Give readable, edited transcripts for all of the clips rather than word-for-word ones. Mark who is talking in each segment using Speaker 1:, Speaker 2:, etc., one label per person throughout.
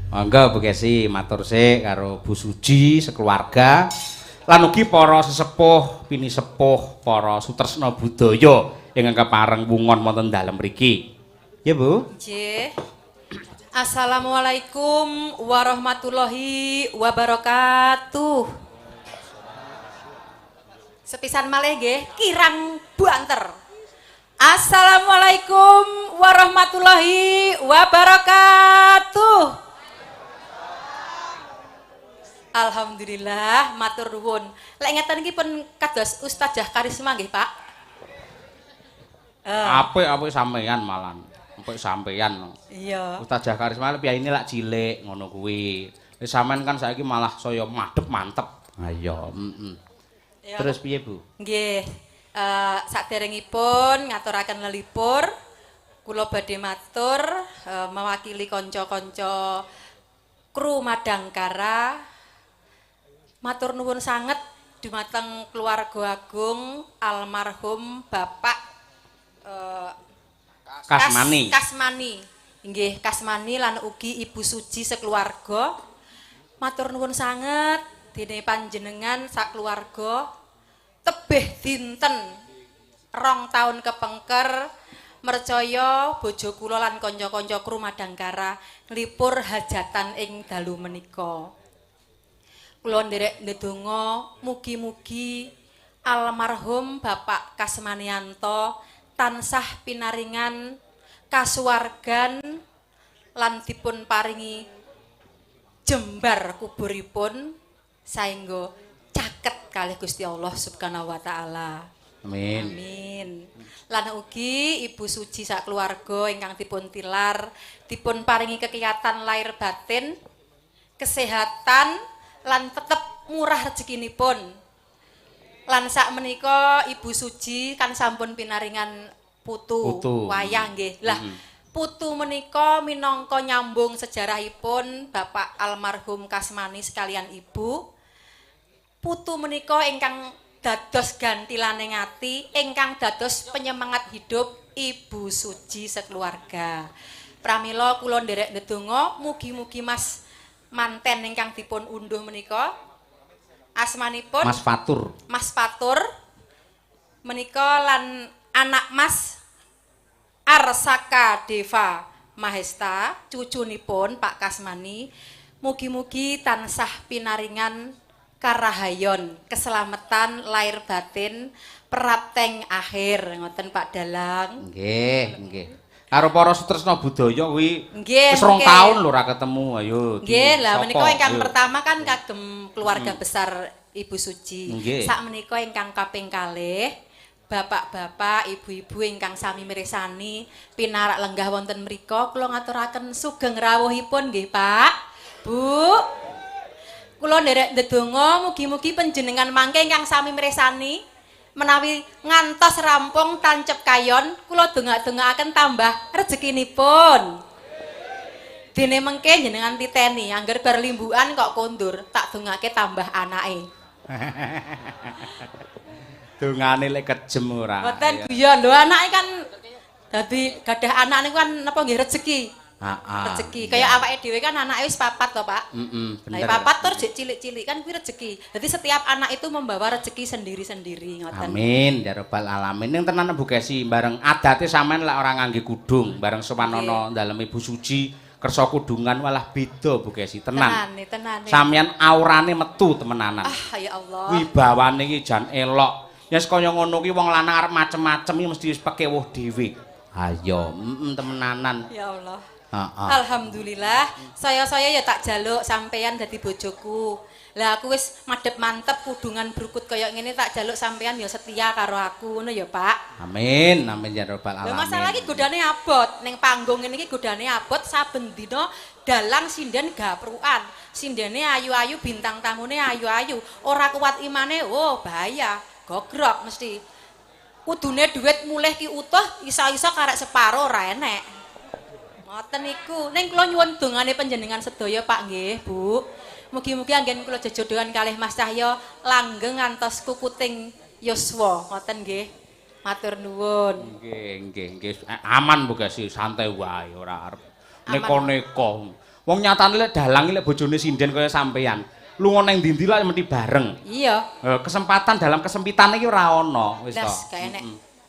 Speaker 1: Monggo Bu Kesi matur sik karo Bu Suji sekeluarga lan ugi para sesepuh, pinisepuh, para sutresna budaya ingkang kepareng wungon wonten dalem mriki. Ya Bu.
Speaker 2: Nggih. Assalamualaikum warahmatullahi wabarakatuh. Sepisan malih nggih kirang banter. Assalamualaikum warahmatullahi wabarakatuh. Alhamdulillah, matur nuwun. Lek ngeten iki pun kados Ustazah Karisma nggih, Pak.
Speaker 1: Apik-apik sampeyan malan. Apik sampeyan.
Speaker 2: Iya.
Speaker 1: Ustazah Karisma piyayine lak cilik ngono kuwi. Wis sampean kan saiki malah saya madhep mantep. Ha iya,
Speaker 2: Ya.
Speaker 1: Terus piye, Bu?
Speaker 2: Nggih. Saderengipun ngaturaken lelipur, kula badhe matur mewakili kanca-kanca kru Madangkara. Matur nuwun sanget dumateng keluarga agung almarhum Bapak
Speaker 1: Kasmani.
Speaker 2: Kasmani. Nggih, Kasmani lan ugi Ibu Suji sekeluarga. Matur nuwun sanget dene panjenengan sakeluarga tebih dinten 2 taun kepengker mercaya bojo kula lan kanca-kanca kru Madangkara nglipur hajatan ing dalu menika. Kula nderek ndedonga mugi-mugi almarhum Bapak Kasmanianto tansah pinaringan kasuwargan lan dipun paringi jembar kuburipun saengga caket kalih Gusti Allah Subhanahu wa taala.
Speaker 1: Amin.
Speaker 2: Amin. Lan ugi Ibu Suji sak keluarga ingkang dipun tilar dipun paringi kekiyatan lahir batin, kesehatan lan tetep murah rezekinipun. Lan sak menika Ibu Suji kan sampun pinaringan putu. Wayah nggih. Lah putu menika minangka nyambung sejarahipun Bapak almarhum Kasmani sekalian Ibu. Putu menika ingkang dados gantilane ngati, ingkang dados penyemangat hidup Ibu Suji sekeluarga. Pramila kula nderek ndedonga mugi-mugi Mas manten ingkang dipun unduh menika asmanipun
Speaker 1: Mas Fatur.
Speaker 2: Mas Fatur menika lan anak Mas Arsaka Deva Mahesta cucunipun Pak Kasmani mugi-mugi tansah pinaringan karahayon keselamatan lahir batin prapteng akhir ngoten Pak Dalang.
Speaker 1: Nggih. Karo para sutresna budaya kuwi
Speaker 2: Nggih.
Speaker 1: wis 2 taun lho ora ketemu. Ayo.
Speaker 2: Nggih, lah
Speaker 1: Sapa?
Speaker 2: menika ingkang
Speaker 1: Ayo.
Speaker 2: pertama kan kagem keluarga besar Ibu Suji.
Speaker 1: Nggih.
Speaker 2: Sak menika ingkang kaping kalih bapak-bapak, ibu-ibu ingkang sami mirsani pinarak lenggah wonten mriku kula ngaturaken sugeng rawuhipun nggih, Pak. Bu. Kula nderek ndedonga mugi-mugi panjenengan mangke ingkang sami mirsani menawi ngantos rampung tancep kayon kula dongak-dongakaken tambah rezekinipun. Dene mengke jenengan titeni angger bar limbukan kok kondur tak dongake tambah anake.
Speaker 1: Dongane lek kejem ora.
Speaker 2: Mboten guyon lho anake kan dadi gadah anak niku kan napa nggih rezeki.
Speaker 1: Heeh.
Speaker 2: Rezeki kaya awake dhewe kan anake wis 4 to, Pak.
Speaker 1: Bener.
Speaker 2: Lah 4 tur jek cilik-cilik kan kuwi rezeki. Jadi setiap anak itu membawa rezeki sendiri-sendiri ngoten.
Speaker 1: Amin ya rabbal alamin. Ning tenan Bu Kesi bareng adate sampean lek ora ngangge kudung, bareng sowan ana dalem Ibu Suji kersa kudungan malah beda Bu Kesi tenan.
Speaker 2: Tenane.
Speaker 1: Sampeyan aurane metu temenanan.
Speaker 2: Ah ya Allah.
Speaker 1: Wibawane iki jan elok. Ya kaya ngono ki wong lanang arep macem-macem iki mesti wis pekewuh dhewe. Ayo, temenanan.
Speaker 2: Ya Allah.
Speaker 1: Heeh.
Speaker 2: Alhamdulillah, saya ya tak jaluk sampean dadi bojoku. Lah aku wis madhep mantep kudungan brukut kaya ngene tak jaluk sampean ya setia karo aku ngono ya, Pak.
Speaker 1: Amin, amin ya rabbal
Speaker 2: Lah
Speaker 1: alamin.
Speaker 2: masalah iki godane abot, ning panggung ngene iki godane abot saben dina dalang sinden gaprukan. Sindene ayu-ayu, bintang tamune ayu-ayu. Ora kuat imane, oh bahaya, gogrok mesti. Kudune dhuwit mulih ki utuh, iso-iso karek separo ora enek. Ngoten niku. Ning kula nyuwun dongane panjenengan sedaya Pak nggih, Bu. Mugi-mugi anggen kula jejodohan kalih Mas Cahya langgeng ngantos kukuting yuswa. Ngoten nggih. Matur nuwun.
Speaker 1: Nggih. Aman Bu Gesi, santai wae ora arep neko-neko. Wong nyatane lek dalang lek bojone sinden kaya sampean. Lunga nang ndi-ndi lak mesti bareng.
Speaker 2: Iya.
Speaker 1: Kesempatan dalam kesempitan iki ora ana wis to.
Speaker 2: Blas gak enek.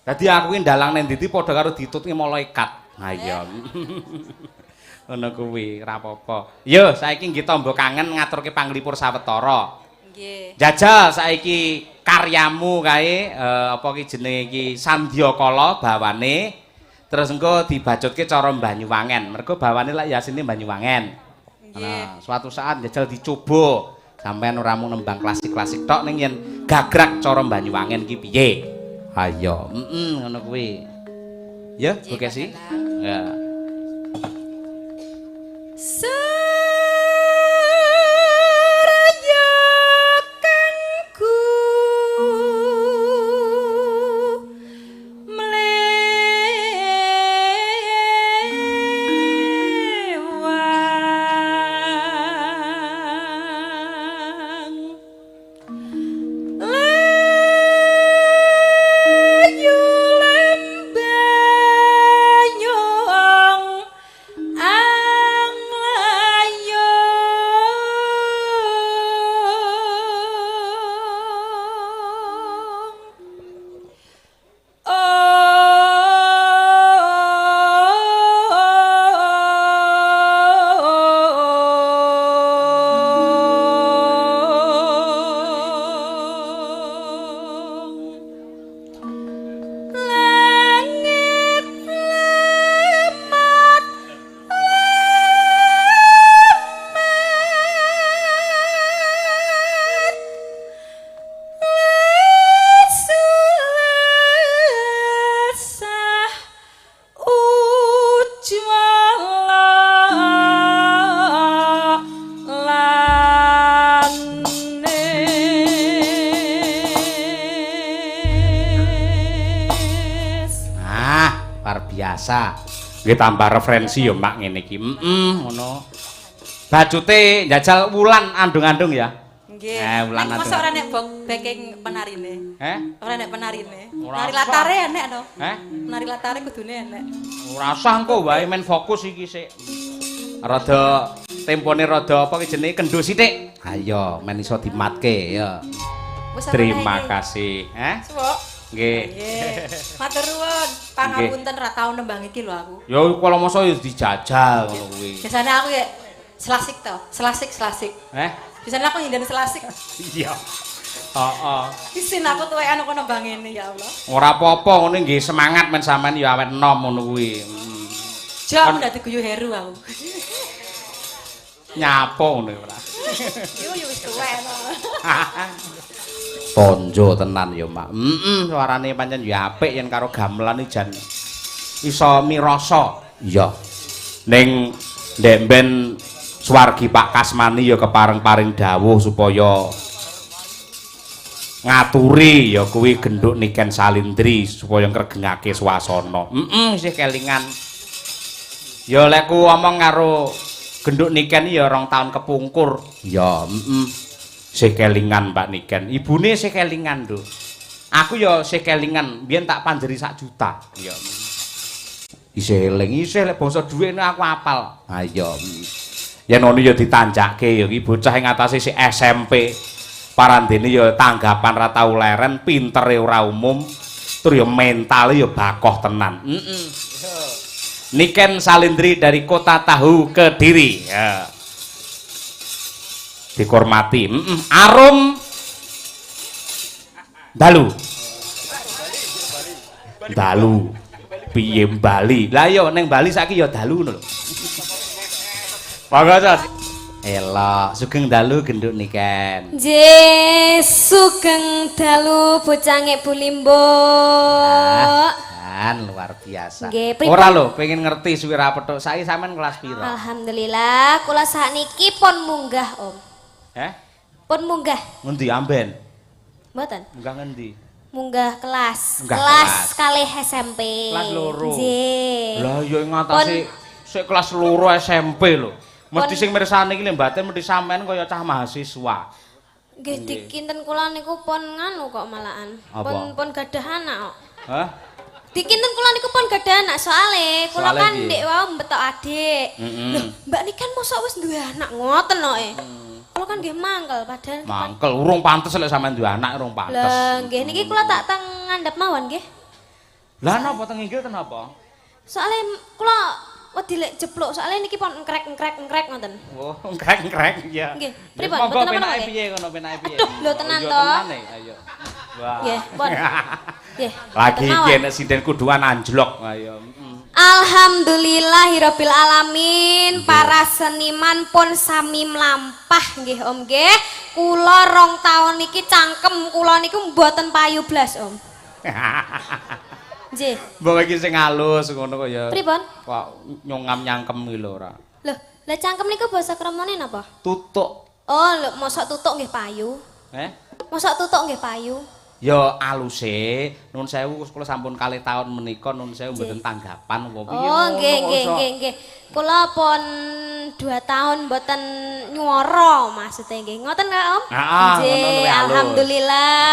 Speaker 1: Dadi aku ki dalang nang ndi padha karo ditutke malaikat. Ha iya. Ngono kuwi, ora apa-apa. Yo, saiki nggih tamba kangen ngaturke panglipur sawetara.
Speaker 2: Nggih.
Speaker 1: Jajal saiki karyamu kae apa ki jenenge iki Sandyakala bawane. Terus engko dibacutke cara Banyuwangen. Mergo bawane lak yasine Banyuwangen. Nah, suatu saat jajal dicoba. Sampeyan ora mung nembang klasik-klasik tok ning yen gagrag cara Banyuwangen ki piye? Ayo, ngono kuwi. Ya, Bu Kesi. Ya. Nggih tambah referensi ya Mak ngene iki. Ngono. Bajute njajal wulan andung-andung ya.
Speaker 2: Nggih.
Speaker 1: Wulan andung.
Speaker 2: Masa ora nek backing penarine? Ora nek penarine. Nari
Speaker 1: Ora
Speaker 2: latare enek to.
Speaker 1: Nari
Speaker 2: latare kudune enek.
Speaker 1: Ora usah engko wae men fokus iki sik. Rada tempone rada apa ki jenenge kendho sithik. Ayo men iso dimatke ya. Terima kasih.
Speaker 2: Suwuk.
Speaker 1: Nggih.
Speaker 2: Matur nuwun. Pangapunten ra tau nembang iki lho aku.
Speaker 1: Ya kalau masa ya dijajal ngono kuwi.
Speaker 2: Biasane aku ya selasik to, selasik. Biasane aku ngindan selasik.
Speaker 1: Iya. Heeh.
Speaker 2: Isin aku tuwekan kok nembang ngene ya Allah.
Speaker 1: Ora apa-apa ngene nggih semangat men sampean ya awet enom ngono kuwi.
Speaker 2: Jam ndak diguyu Heru aku.
Speaker 1: Nyapa ngono ora.
Speaker 2: Yo wis tuwek to.
Speaker 1: Tonjo tenan ya Mak. Suarane pancen ya apik yen karo gamelan jan iso mirasa. Iya. Ning ndek ben swargi Pak Kasmani ya kepareng-paring dawuh supaya ngaturi ya kuwi genduk Niken Salindri supaya ngregengake swasana. Isih kelingan. Ya lek ku omong karo genduk Niken ya 2 tahun kepungkur. Ya, sih kelingan Mbak Niken. Ibune sih kelingan lho. Aku ya sih kelingan, biyen tak panjeri 1 juta. Ya. Isih eling, isih lek basa dhuwit aku apal. Ha iya. Yen ngono ya ditanjakke ya iki bocah ing atase si SMP. Parandene ya tanggapan ra tau leren, pintere ora umum, tur ya mentale ya bakoh tenan. Niken Salindri dari Kota Tahu Kediri. Ya. Dihormati. Arum dalu piye Bali lah yo neng Bali saiki yo dalu ngono lho. Monggo Cos. Elok sugeng dalu genduk Niken.
Speaker 3: Nggih sugeng dalu bocange Bulimbo.
Speaker 1: Luar biasa.
Speaker 3: Nggih,
Speaker 1: ora lho pengen ngerti suwira petuk saiki sampean kelas pira?
Speaker 3: Alhamdulillah kula sakniki pun munggah Om. Pun munggah.
Speaker 1: Ngendi amben?
Speaker 3: Mboten.
Speaker 1: Munggah ngendi?
Speaker 3: Munggah kelas.
Speaker 1: Munggah
Speaker 3: kelas
Speaker 1: kelas.
Speaker 3: kalih SMP.
Speaker 1: Kelas 2.
Speaker 3: Nggih.
Speaker 1: Lah ya ing atase sik kelas 2 SMP lho. Mesti sing mirsani iki lho mbaten mesti sampean kaya cah mahasiswa.
Speaker 3: Nggih dikinten kula niku pun nganu kok malahan. Pun gadah anak kok.
Speaker 1: Hah?
Speaker 3: Dikinten kula niku pun gadah anak soale kula
Speaker 1: Soale
Speaker 3: kan
Speaker 1: piye?
Speaker 3: ndek wau mbetok adik. Loh, Mbak niki kan mosok wis duwe anak ngoten kok e. Kula kan nggih mangkel padahal
Speaker 1: Mangkel urung pantes lek sampean duwe anak urung pantes.
Speaker 3: Lah nggih niki kula tak teng ngandhap mawon nggih.
Speaker 1: Lah napa teng inggil kenapa?
Speaker 3: Soale kula wedi lek jepluk soale niki pun engkrek ngoten.
Speaker 1: Oh, krek-krek ya.
Speaker 3: Nggih, pripun?
Speaker 1: Monggo
Speaker 3: Mboten apa-apa
Speaker 1: penake
Speaker 3: nggih?
Speaker 1: piye ngono penake piye?
Speaker 3: Aduh, lho tenan
Speaker 1: Iya,
Speaker 3: to.
Speaker 1: tenan nih, ayo. Wah.
Speaker 3: Nggih, pun. Nggih.
Speaker 1: Lagi
Speaker 3: mboten
Speaker 1: iki
Speaker 3: mawon.
Speaker 1: nek sinden kuduan anjlok ayo.
Speaker 3: Alhamdulillahirabbil alamin, para seniman pun sami mlampah nggih Om nggih. Kula 2 taun niki cangkem kula niku mboten payu blas Om. Nggih.
Speaker 1: Mbok iki sing halus ngono kok ya.
Speaker 3: Pripun?
Speaker 1: Kok nyongam nyangkem iki lho ora.
Speaker 3: Loh, lah cangkem niku basa kramane napa?
Speaker 1: Tutuk.
Speaker 3: Oh, lho mosok tutuk nggih payu. Mosok tutuk nggih payu.
Speaker 1: Ya aluse, nun sewu kula sampun 2 taun menika nun sewu mboten tanggapan apa piye.
Speaker 3: Oh, nggih. Kula pun 2 tahun mboten nyuara maksudnya nggih. Ngoten nggak Om?
Speaker 1: Heeh, ngono
Speaker 3: Nggih,
Speaker 1: luwih halus.
Speaker 3: alhamdulillah.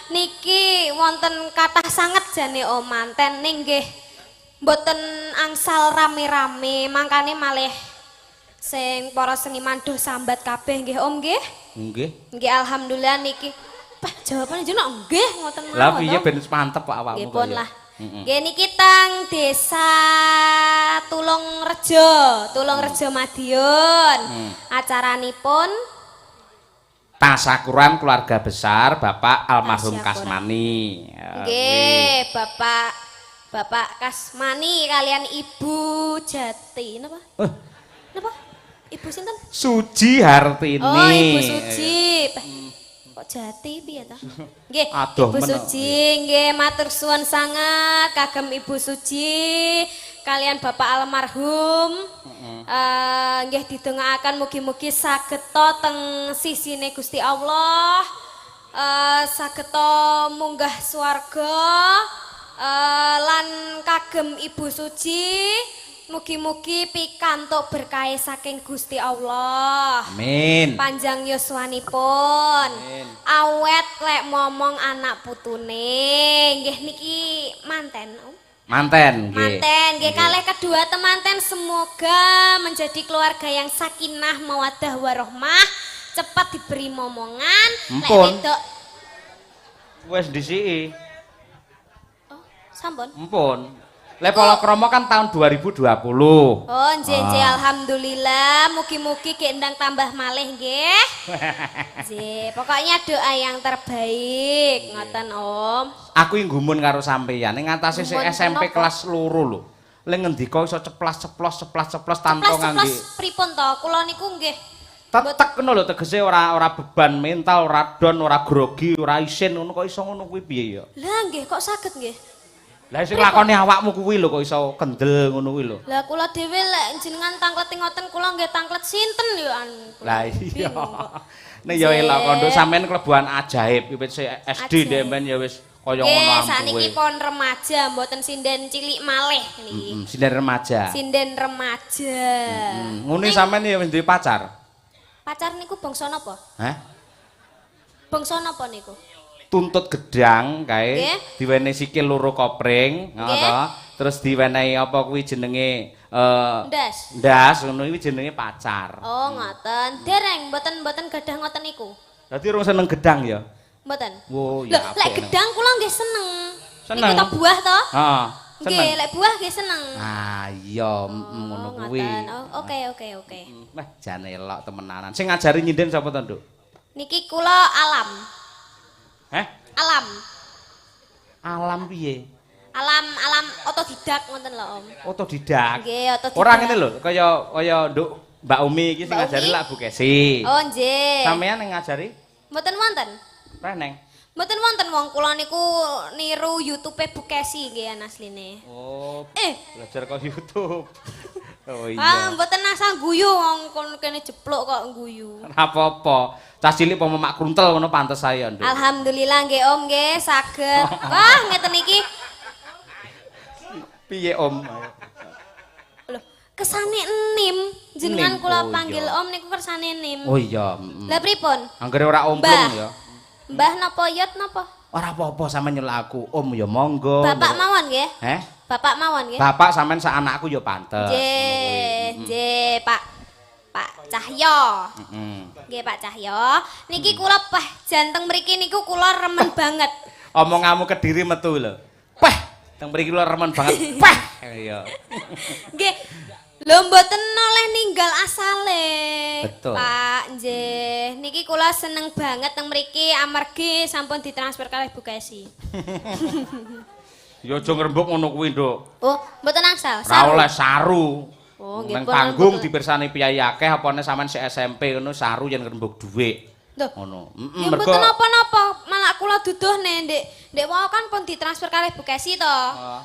Speaker 3: Niki wonten kathah sanget jane Om manten ning nggih mboten angsal rame-rame, mangkane malih sing para seniman do sambat kabeh nggih Om nggih.
Speaker 1: Nggih.
Speaker 3: Nggih alhamdulillah niki. Pak jawabane jeneng nggih ngoten mawon.
Speaker 1: Lah piye
Speaker 3: to.
Speaker 1: ben mantep kok awakmu
Speaker 3: Nggih
Speaker 1: kok
Speaker 3: pun
Speaker 1: ya.
Speaker 3: lah. Nggih niki teng Desa Tulungrejo Madiun. Acaranipun
Speaker 1: Tasakuran keluarga besar Bapak almarhum
Speaker 3: Tasyakuran.
Speaker 1: Kasmani. Ya,
Speaker 3: nggih Bapak Kasmani kalian Ibu Jati napa? Napa? Ibu sinten?
Speaker 1: Suji Hartini.
Speaker 3: Oh, Ibu Suci. Kok Jati piye ta? Nggih,
Speaker 1: Aduh,
Speaker 3: Ibu
Speaker 1: men-
Speaker 3: Suci nggih matur suwun sangat kagem Ibu Suci kalian Bapak almarhum. Nggih didongaaken mugi-mugi sageta teng sisine Gusti Allah. Sageta munggah swarga lan kagem Ibu Suci mugi-mugi pikantuk berkah saking Gusti Allah.
Speaker 1: Amin.
Speaker 3: Panjang yuswanipun. Awet lek momong anak putune. Nggih niki manten. Om.
Speaker 1: Manten nggih.
Speaker 3: Manten nggih kalih kedua temanten semoga menjadi keluarga yang sakinah mawaddah warahmah, cepat diberi momongan. Lek
Speaker 1: Empun.
Speaker 3: wedok
Speaker 1: Wis disiki.
Speaker 3: oh, sampun.
Speaker 1: Empun. Lek palakrama kan tahun 2020.
Speaker 3: Oh, nggih alhamdulillah, mugi-mugi gendang tambah malih nggih. Nggih, pokoknya doa yang terbaik, ngoten Om.
Speaker 1: Aku yang gumun karo sampeyan ning ngatasé sik
Speaker 3: Gumun
Speaker 1: SMP
Speaker 3: kenapa?
Speaker 1: kelas loro lho. Lek ngendika iso ceplas-ceplos tanpa ngangge.
Speaker 3: Ceplas pripun to? Kula niku nggih
Speaker 1: Tetek ngono lho tegese ora beban mental, ora don, ora grogi, ora isin ngono kok iso ngono kuwi piye ya?
Speaker 3: Lah nggih kok saged nggih.
Speaker 1: Lah sing lakone awakmu kuwi lho kok iso kendel ngono kuwi lho.
Speaker 3: Lah kula dhewe lek jenengan tangklet ngoten kula nggih tangklet sinten yo an.
Speaker 1: Lah iya.
Speaker 3: Bingung kok.
Speaker 1: Nek ya elok
Speaker 3: Nggih.
Speaker 1: kondo sampean klebuan ajaib wiwit SD
Speaker 3: Ajaib.
Speaker 1: ndemben ya wis kaya ngono
Speaker 3: Nggih,
Speaker 1: ampuhe.
Speaker 3: sakniki pon remaja mboten sinden cilik malih niki.
Speaker 1: Sinden remaja.
Speaker 3: Sinden remaja.
Speaker 1: Ngono sampean ya wis duwe pacar?
Speaker 3: Pacar niku bangsa napa?
Speaker 1: Hah?
Speaker 3: Bangsa napa niku?
Speaker 1: Tuntut gedang kae
Speaker 3: Nggih.
Speaker 1: diwenehi sikil loro kopring ngono
Speaker 3: Nggih.
Speaker 1: to. Terus diwenehi apa kuwi jenenge
Speaker 3: Ndas.
Speaker 1: ndas ngono kuwi jenenge pacar.
Speaker 3: Oh, ngoten. Dereng mboten gadah ngoten niku.
Speaker 1: Dadi urung seneng gedang ya?
Speaker 3: Mboten.
Speaker 1: Oh,
Speaker 3: Lho,
Speaker 1: ya
Speaker 3: lek gedang kula nggih seneng.
Speaker 1: Seneng?
Speaker 3: Niku to buah to?
Speaker 1: Heeh.
Speaker 3: Nggih, lek buah nggih seneng.
Speaker 1: Ah iya, ngono kuwi.
Speaker 3: ngoten. Oh, oke.
Speaker 1: Wah, jan elok temenanan. Sing ngajari nyinden sapa to, Nduk?
Speaker 3: Niki kula alam.
Speaker 1: Heh?
Speaker 3: Alam.
Speaker 1: Alam piye?
Speaker 3: Alam otodidak ngoten lho, Om.
Speaker 1: Otodidak.
Speaker 3: Nggih, otodidak.
Speaker 1: Ora ngene lho, kaya Nduk Mbak Umi iki sing
Speaker 3: Mbak
Speaker 1: ngajari
Speaker 3: Umi?
Speaker 1: lak Bu Kesi.
Speaker 3: Oh, nggih.
Speaker 1: Sampeyan yang ngajari
Speaker 3: Mboten wonten.
Speaker 1: Reneng.
Speaker 3: Mboten wonten wong kula niku niru YouTube Bu Kesi nggih asline.
Speaker 1: Oh,
Speaker 3: Eh,
Speaker 1: belajar kok YouTube. Oh
Speaker 3: ah
Speaker 1: iya.
Speaker 3: mboten asal guyu wong kon kene jeplok kok guyu.
Speaker 1: Apa-apa. Cah cilik apa mak kruntel ngono pantes saya, Nduk.
Speaker 3: Alhamdulillah nggih Om nggih saged. Wah, ngeten iki.
Speaker 1: Piye, Om?
Speaker 3: Lho, kesane enim. Jenengan
Speaker 1: Enim,
Speaker 3: kula
Speaker 1: oh
Speaker 3: panggil
Speaker 1: iya.
Speaker 3: Om niku kersane enim.
Speaker 1: Oh iya,
Speaker 3: Lah pripun?
Speaker 1: Anggere ora omplung
Speaker 3: Mbah.
Speaker 1: ya.
Speaker 3: Mbah napa yot napa?
Speaker 1: Ora apa-apa sampean nyeluk aku. Om ya monggo.
Speaker 3: Bapak mawon nggih?
Speaker 1: Heh?
Speaker 3: Bapak mawon nggih?
Speaker 1: Bapak sampean sak anakku ya pantes.
Speaker 3: Nggih, Pak Cahyo. Nggih, Pak Cahyo. Niki kula janteng mriki niku kula remen banget.
Speaker 1: Omonganmu Kediri metu lho. Peh, teng mriki kula remen banget. Peh. Iya.
Speaker 3: Nggih. Lho mboten oleh ninggal asale.
Speaker 1: Betul.
Speaker 3: Pak, nggih. Niki kula seneng banget teng mriki amargi sampun ditransfer kalih Bu Kesi.
Speaker 1: Ya aja ngrembug ngono kuwi, Nduk.
Speaker 3: Oh, mboten angsal.
Speaker 1: Ra oleh saru.
Speaker 3: Oh, nggih
Speaker 1: Nang
Speaker 3: pun
Speaker 1: panggung
Speaker 3: mboten.
Speaker 1: dipirsani piyai akeh apane sampean sik SMP ngono saru yen ngrembug dhuwit.
Speaker 3: Lho,
Speaker 1: Ngono.
Speaker 3: ya mboten napa-napa, malah kula duduhne ndek wau kan pun ditransfer kalih Bu Kesi to.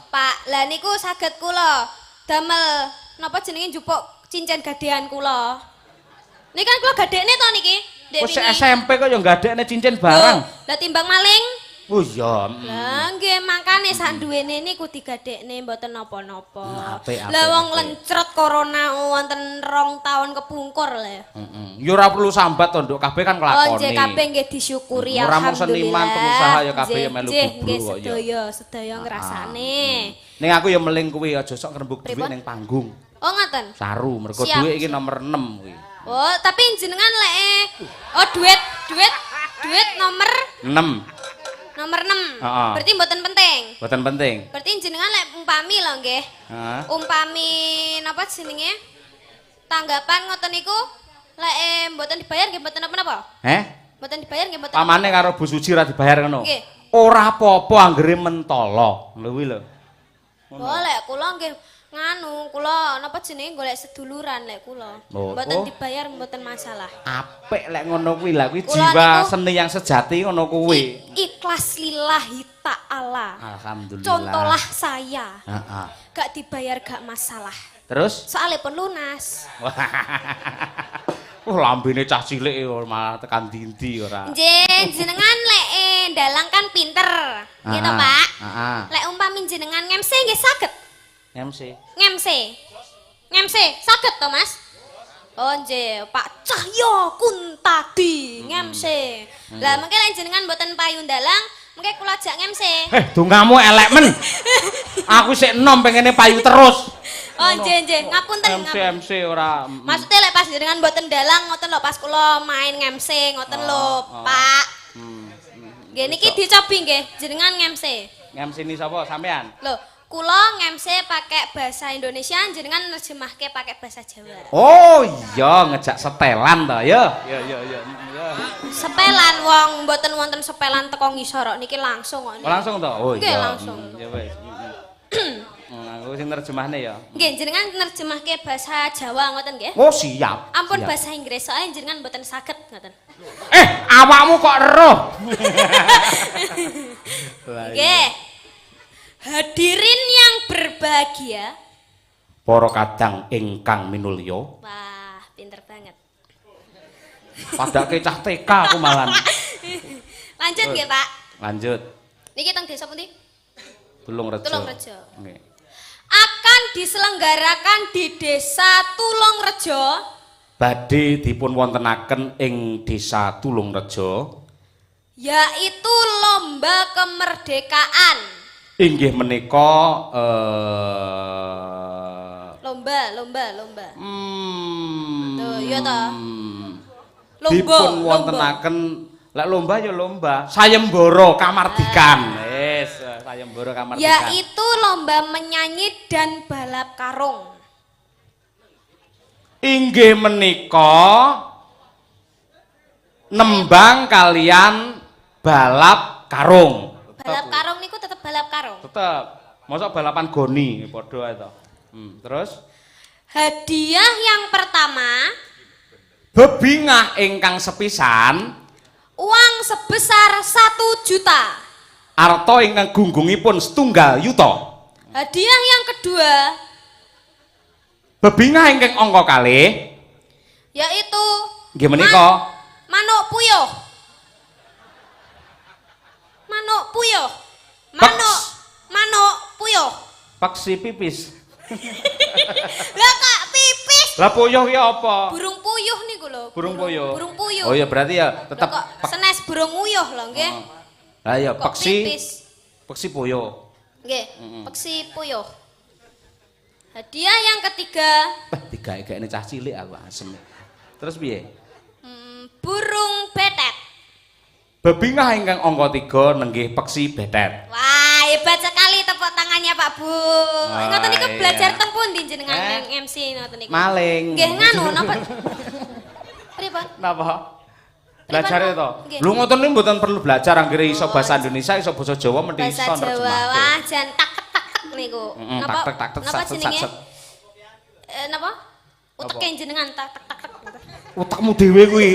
Speaker 3: Pak, lah niku saged kula damel napa jenenge njupuk cincin gadehan kula. Niki kan kula gadekne to niki. Ndek
Speaker 1: Wis SMP kok ya gadekne cincin barang.
Speaker 3: Lah timbang maling.
Speaker 1: Oh iya.
Speaker 3: Lah nggih makane sak duwene niku digadekne mboten napa-napa.
Speaker 1: Apik,
Speaker 3: Lah wong
Speaker 1: apik.
Speaker 3: lencret corona wonten 2 tahun kepungkur lho.
Speaker 1: Ya ora perlu sambat to, Nduk. Kabeh kan
Speaker 3: Oh
Speaker 1: nglakoni.
Speaker 3: nggih kabeh nggih disyukuri
Speaker 1: Ora mung
Speaker 3: alhamdulillah.
Speaker 1: seniman, pengusaha ya kabeh ya melu
Speaker 3: Nggih,
Speaker 1: gubru
Speaker 3: nggih
Speaker 1: kok ya.
Speaker 3: sedaya ngrasane.
Speaker 1: Ning aku ya meling kuwi aja sok ngrembug dhuwit
Speaker 3: Pripun?
Speaker 1: ning panggung.
Speaker 3: Oh ngoten.
Speaker 1: Saru, mergo
Speaker 3: Siap.
Speaker 1: dhuwit iki nomor 6 kuwi.
Speaker 3: Oh, tapi jenengan lek oh duit nomor
Speaker 1: 6.
Speaker 3: nomor 6.
Speaker 1: Heeh.
Speaker 3: Berarti mboten penting.
Speaker 1: Boten penting.
Speaker 3: Berarti jenengan lek umpami lho nggih.
Speaker 1: Heeh.
Speaker 3: Umpami napa jenenge? Tanggapan ngoten niku lek mboten dibayar nggih mboten napa-napa.
Speaker 1: Heh?
Speaker 3: Mboten dibayar nggih mboten.
Speaker 1: Pamane karo Bu Suci ora dibayar ngono.
Speaker 3: Nggih.
Speaker 1: Ora apa-apa anggere mentolo. Lho kuwi lho.
Speaker 3: Boleh, kula nggih nganu, kula napa jenenge golek seduluran lek kula.
Speaker 1: Oh,
Speaker 3: Mboten
Speaker 1: oh.
Speaker 3: dibayar mboten masalah.
Speaker 1: Apik lek ngono kuwi lah kuwi
Speaker 3: Kula
Speaker 1: jiwa
Speaker 3: niku-
Speaker 1: seni yang sejati ngono kuwi.
Speaker 3: Ikhlas lillahi ta'ala.
Speaker 1: Alhamdulillah.
Speaker 3: Contohlah saya.
Speaker 1: Heeh.
Speaker 3: Gak dibayar gak masalah.
Speaker 1: Terus?
Speaker 3: Soalnya pun lunas.
Speaker 1: Lambene cah cilik malah tekan dindi ora.
Speaker 3: Jenengan lek dalang kan pinter. Gitu,
Speaker 1: Ah,
Speaker 3: Pak.
Speaker 1: Heeh.
Speaker 3: Lek umpami jenengan ngemse nggih saged.
Speaker 1: MC.
Speaker 3: Ngemse saged to, Mas? Oh nggih, Pak Cahyo Kuntadi ngemse. Lah mengke lek jenengan mboten payu dalang, mengke kula jak ngemse.
Speaker 1: Dongamu elek men. Aku sik enom pengene payu terus.
Speaker 3: Oh nggih, ngapunten.
Speaker 1: MC ora.
Speaker 3: Maksudnya lek pas jenengan mboten dalang ngoten lho pas kula main ngemse ngoten lho, Pak. Nggih niki dicobi nggih, jenengan ngemse.
Speaker 1: MC ini sapa sampean?
Speaker 3: Lho, kula ngemse pakai bahasa Indonesia, jenengan nerjemahke pakai bahasa Jawa.
Speaker 1: Oh iya ngejak setelan to ya. Ya.
Speaker 3: Sepelan wong mboten wonten sepelan teko ngisor niki langsung kok.
Speaker 1: Oh, langsung to? Oh
Speaker 3: Nggih,
Speaker 1: iya.
Speaker 3: langsung.
Speaker 1: Ya wis. Aku sing nerjemahne ya.
Speaker 3: Nggih, jenengan nerjemahke bahasa Jawa ngoten nggih?
Speaker 1: Oh siap.
Speaker 3: Ampun
Speaker 1: Siap.
Speaker 3: bahasa Inggris soalnya jenengan mboten saged ngoten.
Speaker 1: Awakmu kok eruh.
Speaker 3: Nggih. Hadirin yang berbahagia.
Speaker 1: Para kadang ingkang minulya,
Speaker 3: Wah, pinter banget.
Speaker 1: padake cah TK aku malan.
Speaker 3: Lanjut nggih, Pak.
Speaker 1: Lanjut.
Speaker 3: Niki teng desa pundi?
Speaker 1: Tulungrejo.
Speaker 3: Tulungrejo.
Speaker 1: Nggih.
Speaker 3: Akan diselenggarakan di Desa Tulungrejo
Speaker 1: Badhe dipun wontenaken ing Desa Tulungrejo
Speaker 3: yaitu lomba kemerdekaan.
Speaker 1: inggih menika
Speaker 3: Lomba. Tuh, iya toh. Lomba,
Speaker 1: dipun wontenaken lek lomba ya lomba sayembara kamardikan. Wis, sayembara kamardikan.
Speaker 3: Yaitu lomba menyanyi dan balap karung.
Speaker 1: Inggih menika nembang kalian balap karung.
Speaker 3: Balap karung niku tetep balap karung.
Speaker 1: Tetep. Mosok balapan goni padha ae to. Terus
Speaker 3: Hadiah yang pertama,
Speaker 1: bebingah ingkang sepisan
Speaker 3: uang sebesar 1 juta.
Speaker 1: arta ingkang gunggungipun 1 yuta.
Speaker 3: Hadiah yang kedua,
Speaker 1: Bebingah ingkang angka kalih
Speaker 3: yaitu
Speaker 1: nggih menika
Speaker 3: manuk puyuh. Manuk puyuh.
Speaker 1: peksi pipis.
Speaker 3: Lah Kak pipis.
Speaker 1: Lah puyuh ki apa?
Speaker 3: Burung puyuh niku lho.
Speaker 1: Burung puyuh.
Speaker 3: Burung puyuh.
Speaker 1: Oh ya berarti ya tetep
Speaker 3: Lho kok senes burung uyuh lho nggih.
Speaker 1: Lah ya
Speaker 3: Kok
Speaker 1: peksi.
Speaker 3: pipis?
Speaker 1: Peksi boyo.
Speaker 3: Nggih, peksi puyuh. Hadiah yang ketiga,
Speaker 1: Digawe-gawe cah cilik aku asem. Terus piye?
Speaker 3: burung betet.
Speaker 1: Bebingah ingkang angka 3 nenggih peksi betet.
Speaker 3: Wah, hebat sekali tepuk tangannya Pak Bu. Ngoten niku
Speaker 1: iya.
Speaker 3: belajar teng pundi jenengan MC ngoten niku?
Speaker 1: Maling.
Speaker 3: Nggih nganu napa? Pripun?
Speaker 1: Napa? Belajar
Speaker 3: Pripun,
Speaker 1: itu.
Speaker 3: nggih.
Speaker 1: Lu ngoten niku mboten perlu belajar anggere iso bahasa Indonesia, iso basa Jawa mesti iso
Speaker 3: Bahasa Jawa.
Speaker 1: nerjemahke.
Speaker 3: Wah, jan tak niku.
Speaker 1: Tak tak
Speaker 3: Napa
Speaker 1: sat
Speaker 3: jenenge?
Speaker 1: sat.
Speaker 3: Napa? Uteke jenengan tak.
Speaker 1: Utekmu dhewe kuwi.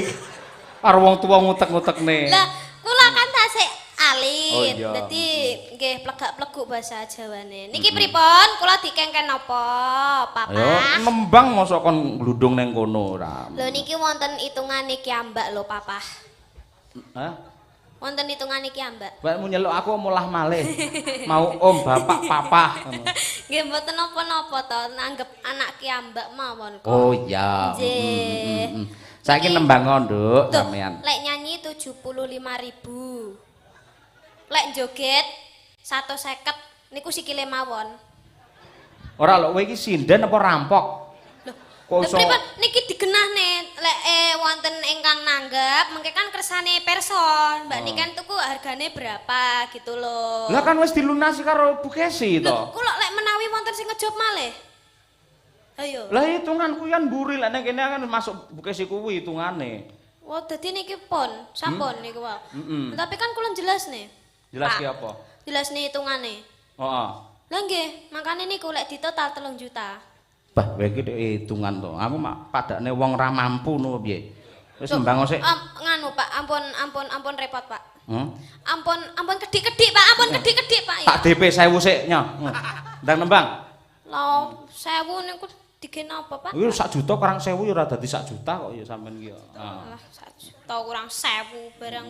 Speaker 1: Karo wong tuwa ngutek-ngutekne.
Speaker 3: Lah, kula kan tasik alit.
Speaker 1: Oh, iya.
Speaker 3: Dadi nggih plegak-pleguk bahasa Jawane. Niki pripun? Kula dikengken napa, Papa?
Speaker 1: Ayo nembang mosok kon glundung ning kono ora.
Speaker 3: Lho niki wonten itungane kiambak lho, Papa.
Speaker 1: Hah?
Speaker 3: Wonten hitungane kiambak.
Speaker 1: Baikmu nyeluk aku mulah malih. Mau om, bapak, papa.
Speaker 3: Nggih mboten napa-napa to, nanggep anak kiambak mawon kok.
Speaker 1: Oh iya.
Speaker 3: Nggih.
Speaker 1: Saiki nembang nduk
Speaker 3: Tuh,
Speaker 1: sampean.
Speaker 3: lek nyanyi 75.000. Lek joget 150 niku sikile mawon.
Speaker 1: Ora lho kowe iki sinden apa rampok?
Speaker 3: Loh,
Speaker 1: Kok
Speaker 3: lha
Speaker 1: iso
Speaker 3: pripun niki digenahne lek wonten ingkang nanggap mengke kan kersane person. Mbak nikan tuku hargane berapa gitu loh.
Speaker 1: Lah kan wis dilunasi karo Bu Kesi to.
Speaker 3: Lho, kula lek menawi wonten sing ngejob malih. Ayo.
Speaker 1: Lah hitungan kuwi kan mburi lek ning kene kan masuk Bu Kesi kuwi hitungane.
Speaker 3: Wah, dadi niki pon, sampun niku wae. Tapi kan kula jelas nih.
Speaker 1: Jelas
Speaker 3: Pak.
Speaker 1: ki apa?
Speaker 3: Jelas nih hitungane.
Speaker 1: Heeh.
Speaker 3: Lah nggih, makane niku lek ditotal 3 juta.
Speaker 1: Bah, kowe iki hitungan to. Aku mak padane wong ra mampu no piye. Wis nembang sik.
Speaker 3: Nganu Pak, ampun repot Pak.
Speaker 1: Hmm?
Speaker 3: Ampun kedik-kedik Pak, ampun kedik-kedik Pak.
Speaker 1: Tak DP 1000 sik nyo. Ndang nembang.
Speaker 3: Lah 1000 niku digen apa Pak?
Speaker 1: Kuwi 1 juta kurang 1000 ya ora dadi 1 juta kok ya sampean ki. Heeh.
Speaker 3: Lah 1 juta kurang 1000 barang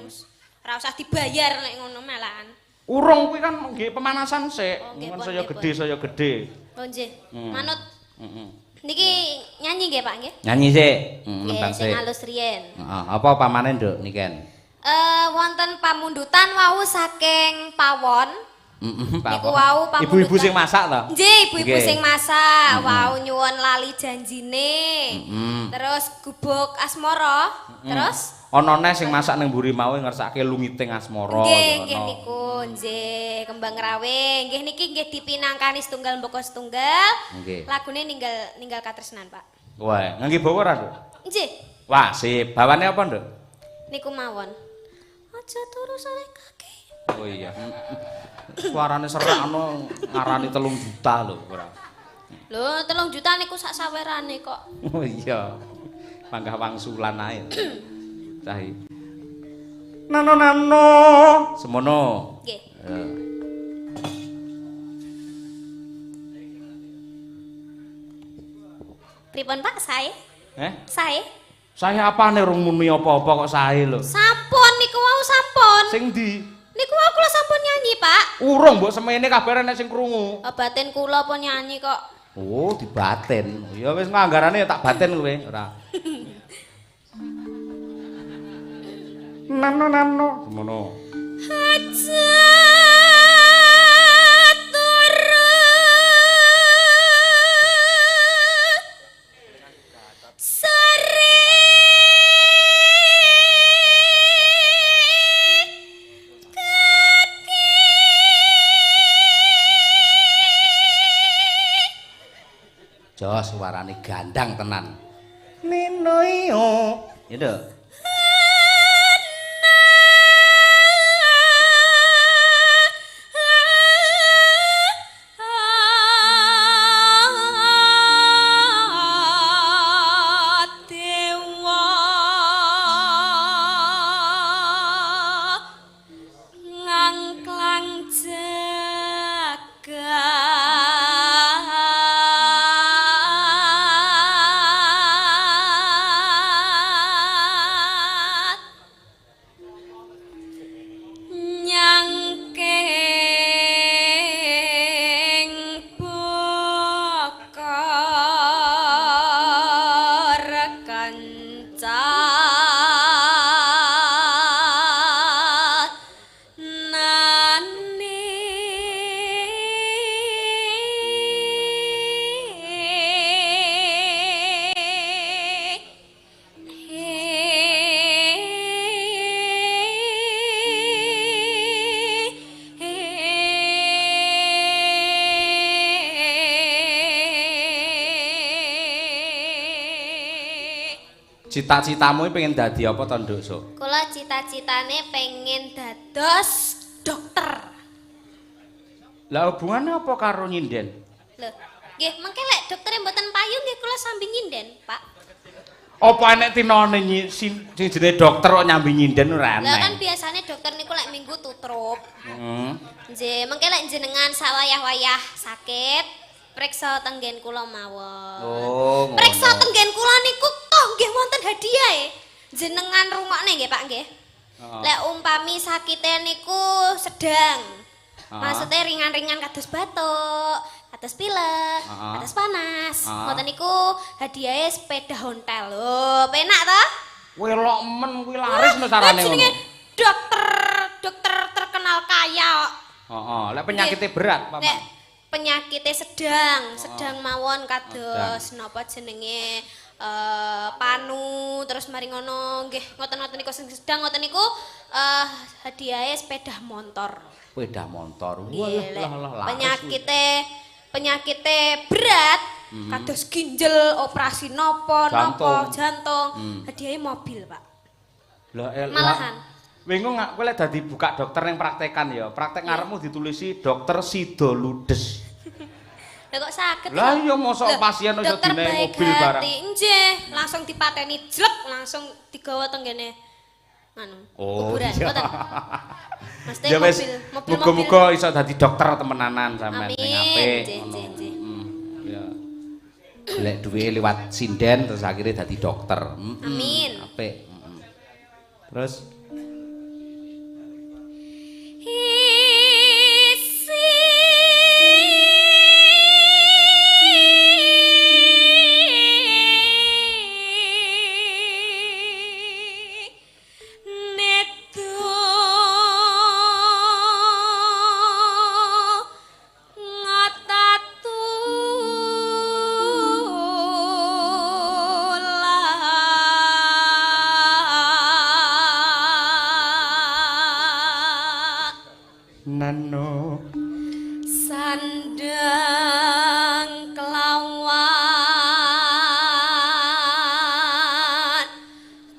Speaker 3: ora usah dibayar nek ngono malahan.
Speaker 1: Urung kuwi kan nggih pemanasan sik.
Speaker 3: Oh, nggih,
Speaker 1: Kan
Speaker 3: pun,
Speaker 1: saya
Speaker 3: nggih,
Speaker 1: gede, saya gede.
Speaker 3: Oh nggih. Manut. Niki nyanyi nggih Pak nggih?
Speaker 1: Nyanyi sik,
Speaker 3: Nggih,
Speaker 1: nembang
Speaker 3: sing
Speaker 1: sik.
Speaker 3: halus riyen.
Speaker 1: Heeh, apa pamane nduk niken?
Speaker 3: Wonten pamundutan wau saking pawon. Niku wau pamundutan.
Speaker 1: Ibu-ibu sing masak to?
Speaker 3: Nggih, ibu-ibu
Speaker 1: Nggih.
Speaker 3: sing masak, wau nyuwun lali janjine. Terus gubuk asmara, terus
Speaker 1: Ana neh sing masak ning mburi mau ngersake lungiting asmara.
Speaker 3: nggih, nggih niku, nggih, kembang rawe. Nggih niki nggih dipinangkani setunggal mboko setunggal.
Speaker 1: Nggih.
Speaker 3: Lagune ninggal katresnan, Pak.
Speaker 1: Wah, ngangge bawa ora, Nduk?
Speaker 3: Nggih,
Speaker 1: Wah, sip. Bawane apa, Nduk?
Speaker 3: niku mawon. Aja turu sore kaki.
Speaker 1: Oh iya. Suarane serakno ngarani 3 juta lho, ora.
Speaker 3: Lho, 3 juta niku sak sawerane kok.
Speaker 1: Oh iya. Panggah wangsulan ae. Cahi. Nano. Semono.
Speaker 3: Nggih. Pripun Pak, sae? Sae?
Speaker 1: Saya apa nih rung muni apa-apa kok sae lho.
Speaker 3: Sampun niku wau sampun.
Speaker 1: Sing ndi?
Speaker 3: Niku wau kula sampun nyanyi, Pak.
Speaker 1: Urung mbok semene kabar nek sing krungu.
Speaker 3: Batin kula pun nyanyi kok.
Speaker 1: Oh, dibaten. Ya wis nganggarane tak baten kowe, ora. Nano. Semono.
Speaker 3: Aja turu sore kaki.
Speaker 1: Jos suarane gandang tenan. Nino iyo. Itu. Cita-citamu pengen dadi apa to, Nduk, Sok?
Speaker 3: Kula cita-citane pengen dados dokter.
Speaker 1: Lah hubungannya apa karo nyinden?
Speaker 3: Lho, nggih mengke lek doktere mboten payu nggih kula sambi nyinden, Pak.
Speaker 1: Apa enek tinone sing jenenge dokter kok nyambi nyinden ora
Speaker 3: Lah kan
Speaker 1: enek.
Speaker 3: biasane dokter niku lek minggu tutup.
Speaker 1: Heeh.
Speaker 3: Nggih, mengke lek jenengan sawayah-wayah sakit, priksa tenggen kula mawon.
Speaker 1: Oh, ngono.
Speaker 3: Priksa tenggen kula niku kok nggih wonten hadiah. Jenengan rungokne nggih, Pak nggih.
Speaker 1: Heeh.
Speaker 3: Lek umpami sakite niku sedang.
Speaker 1: Heeh.
Speaker 3: Maksudnya ringan-ringan kados batuk, kados pilek,
Speaker 1: Heeh.
Speaker 3: kados panas.
Speaker 1: Heeh.
Speaker 3: Ngoten niku hadiahnya sepeda hontel. Lho, penak to?
Speaker 1: Kuwi lok men kuwi laris no carane ngono.
Speaker 3: Jenenge dokter terkenal kaya kok.
Speaker 1: Heeh, lek penyakitnya berat, Pak.
Speaker 3: Nek penyakitnya sedang mawon kados napa jenenge panu terus mari ngono nggih ngoten-ngoten niku sing sedang ngoten niku hadiahnya sepeda motor.
Speaker 1: Sepeda motor.
Speaker 3: Nggih, lek
Speaker 1: Walah,
Speaker 3: penyakitnya berat kados ginjal operasi nopo jantung hadiahnya mobil, Pak.
Speaker 1: Lah
Speaker 3: Malahan
Speaker 1: bingung nggak, kowe lek dadi buka dokter yang praktekan ya. Praktek ngarepmu ditulisi dokter Sido Ludes.
Speaker 3: Lah kok saged
Speaker 1: Lah
Speaker 3: kok?
Speaker 1: iya mosok
Speaker 3: Lah,
Speaker 1: pasien aja
Speaker 3: dokter
Speaker 1: dinaik
Speaker 3: baik
Speaker 1: mobil barang.
Speaker 3: hati. Nggih, langsung dipateni jlek langsung digawa tenggene anu kuburan
Speaker 1: iya.
Speaker 3: ngoten. Mesti
Speaker 1: Ya wis,
Speaker 3: mobil
Speaker 1: muga-muga iso dadi dokter temenanan sampean sing
Speaker 3: Amin.
Speaker 1: apik.
Speaker 3: Nggih,
Speaker 1: ngono.
Speaker 3: nggih, nggih.
Speaker 1: Ya. Lek duwe liwat sinden terus akhirnya dadi dokter.
Speaker 3: Amin.
Speaker 1: Apik. Terus nano
Speaker 3: sandang kelawan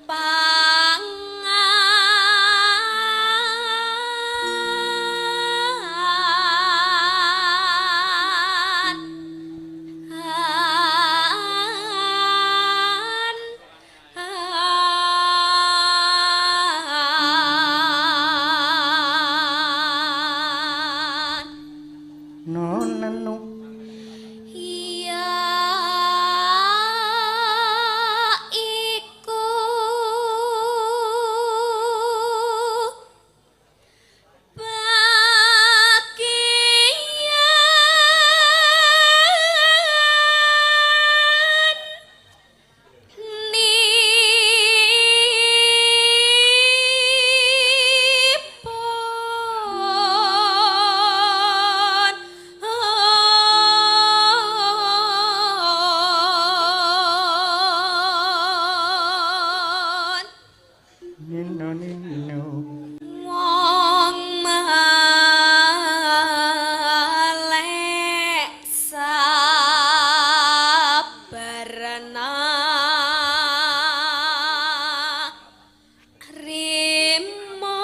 Speaker 3: pangan
Speaker 1: no nano
Speaker 3: iya iku
Speaker 1: nino nino
Speaker 3: wong malek sabarana rimo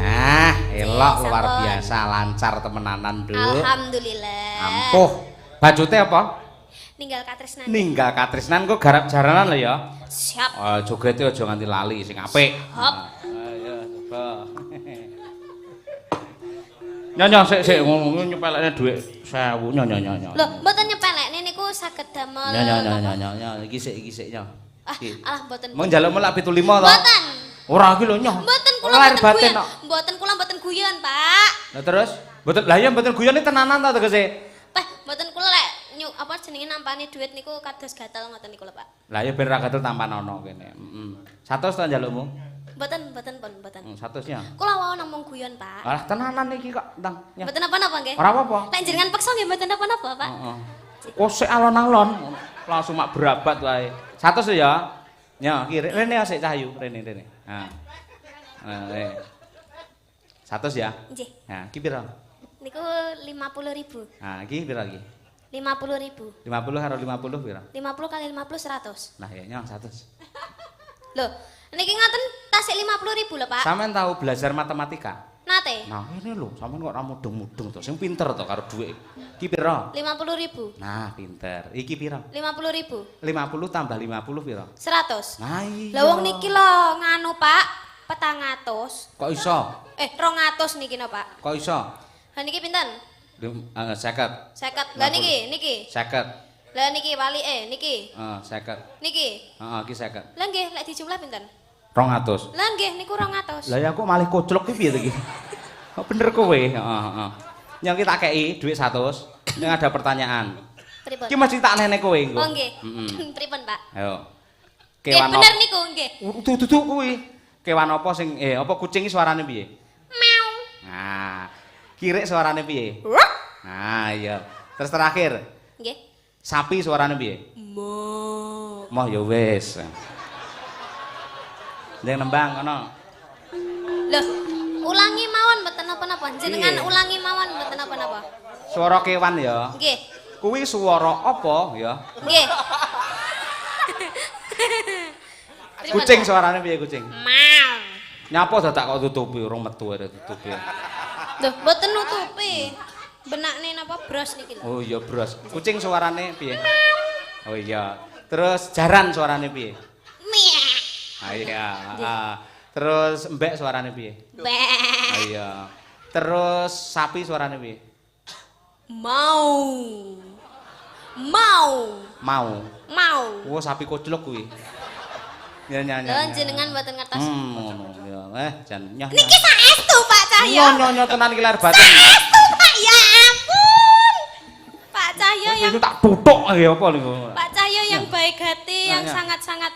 Speaker 1: Nah, elok
Speaker 3: Yes,
Speaker 1: luar
Speaker 3: ampun.
Speaker 1: biasa lancar temenanan, Nduk.
Speaker 3: Alhamdulillah.
Speaker 1: Ampuh. Bajute apa?
Speaker 3: Ninggal katresnan.
Speaker 1: Ninggal katresnan kok garap jaranan lho ya.
Speaker 3: Siap.
Speaker 1: Jogete aja nganti lali sing apik.
Speaker 3: Hop.
Speaker 1: Ayo coba. Nyonya sik ngono nyepelekne dhuwit 1000 nyonya.
Speaker 3: Loh, mboten nyepelekne niku saged damel.
Speaker 1: Nyonya iki sik nyo.
Speaker 3: Ah, alah mboten.
Speaker 1: Mau njaluk melak 75 to?
Speaker 3: Mboten.
Speaker 1: Ora iki lho nyoh.
Speaker 3: Mboten kula
Speaker 1: Lahir
Speaker 3: mboten
Speaker 1: batin
Speaker 3: guyon.
Speaker 1: kok.
Speaker 3: Mboten kula mboten guyon, Pak.
Speaker 1: Lah terus? Mboten lah iya mboten guyon iki tenanan ta tegese?
Speaker 3: Pak, mboten kula lek apa jenenge nampani duit niku kados gatel ngoten niku lho, Pak.
Speaker 1: Lah iya ben ra gatel tampan ana kene. Heeh. 100 ta njalukmu?
Speaker 3: pun, mboten.
Speaker 1: 100 nya.
Speaker 3: Kula wau namung guyon, Pak.
Speaker 1: Alah tenanan iki kok, Tang. Ya.
Speaker 3: Mboten apa-apa nggih.
Speaker 1: Ora apa-apa.
Speaker 3: Lek jenengan peksa nggih mboten apa-apa, Pak.
Speaker 1: Heeh. Oh, sik alon-alon. Langsung mak berabat wae. 100 ya. Ya, iki rene sik Cahyu, rene. Nah. Nah, 100 ya.
Speaker 3: Nggih.
Speaker 1: Nah, iki pira?
Speaker 3: Niku 50.000.
Speaker 1: Nah, iki pira iki?
Speaker 3: 50.000.
Speaker 1: 50 karo 50 pira?
Speaker 3: 50 kali 50 100.
Speaker 1: Nah, ya nyong 100.
Speaker 3: Loh, niki ngaten tasik 50.000 lho, Pak.
Speaker 1: Sampeyan tahu belajar matematika?
Speaker 3: Nate.
Speaker 1: Nah, ini lho, sampeyan kok ora mudeng-mudeng to. Sing pinter to karo dhuwit. Iki pira?
Speaker 3: 50.000.
Speaker 1: Nah, pinter. Iki pira?
Speaker 3: 50.000.
Speaker 1: 50 tambah 50 pira?
Speaker 3: 100.
Speaker 1: Nah, iya.
Speaker 3: Lah wong niki lho nganu, Pak. 400.
Speaker 1: Kok iso?
Speaker 3: 200 niki no, Pak.
Speaker 1: Kok iso?
Speaker 3: Lah niki pinten?
Speaker 1: 50.
Speaker 3: 50. Lah niki.
Speaker 1: 50.
Speaker 3: Lah niki walike niki.
Speaker 1: 50.
Speaker 3: Niki.
Speaker 1: Heeh, iki 50.
Speaker 3: Lah nggih lek dijumlah pinten?
Speaker 1: 200.
Speaker 3: Lah nggih niku 200.
Speaker 1: Lah ya kok malih koclok ki piye to iki? Kok bener kowe? Heeh. Nyong ki tak kei dhuwit 100. Ning ada pertanyaan.
Speaker 3: Pripun?
Speaker 1: Ki mesti tak nenek kowe engko.
Speaker 3: Oh nggih.
Speaker 1: Heeh.
Speaker 3: Pripun, Pak?
Speaker 1: Ayo.
Speaker 3: Nggih
Speaker 1: Kewan
Speaker 3: bener
Speaker 1: apa?
Speaker 3: niku nggih.
Speaker 1: Dudu kuwi. Kewan apa sing apa kucing ki suarane piye?
Speaker 3: Meow.
Speaker 1: Nah, kirik suarane piye?
Speaker 3: Wuk.
Speaker 1: Nah, iya. Terus terakhir,
Speaker 3: Nggih.
Speaker 1: sapi suarane piye?
Speaker 3: Mo.
Speaker 1: Moh ya wis. Ndeng nembang ngono.
Speaker 3: Loh, ulangi mawon mboten napa-napa. Jenengan
Speaker 1: Iya.
Speaker 3: ulangi mawon mboten napa-napa.
Speaker 1: Suara kewan ya.
Speaker 3: Nggih.
Speaker 1: Kuwi suara apa ya?
Speaker 3: Nggih. Pripun,
Speaker 1: Kucing
Speaker 3: Pak?
Speaker 1: suarane piye kucing?
Speaker 3: Mau.
Speaker 1: Nyapa dadak kok tutupi urung metu are tutupi.
Speaker 3: Loh, mboten nutupi. Benakne napa bros niki lho.
Speaker 1: Oh iya bros. Kucing suarane piye? Oh iya. Terus jaran suarane piye?
Speaker 3: Miau.
Speaker 1: Ah iya. Terus mbek suarane piye?
Speaker 3: Be.
Speaker 1: Ah iya. Terus sapi suarane piye?
Speaker 3: Mau. Mau.
Speaker 1: Mau.
Speaker 3: Mau.
Speaker 1: Oh sapi koclok kuwi. Ya ya ya.
Speaker 3: Lho jenengan mboten ngertos.
Speaker 1: Ngono ya. Jan nyah.
Speaker 3: Niki saestu Pak Cahyo.
Speaker 1: Nyonya tenan iki lar batin.
Speaker 3: Saestu Pak, ya ampun. Pak Cahyo yang
Speaker 1: Itu tak tutuk ya apa niku.
Speaker 3: Pak Cahyo yang baik hati, yang
Speaker 1: Ya.
Speaker 3: sangat-sangat.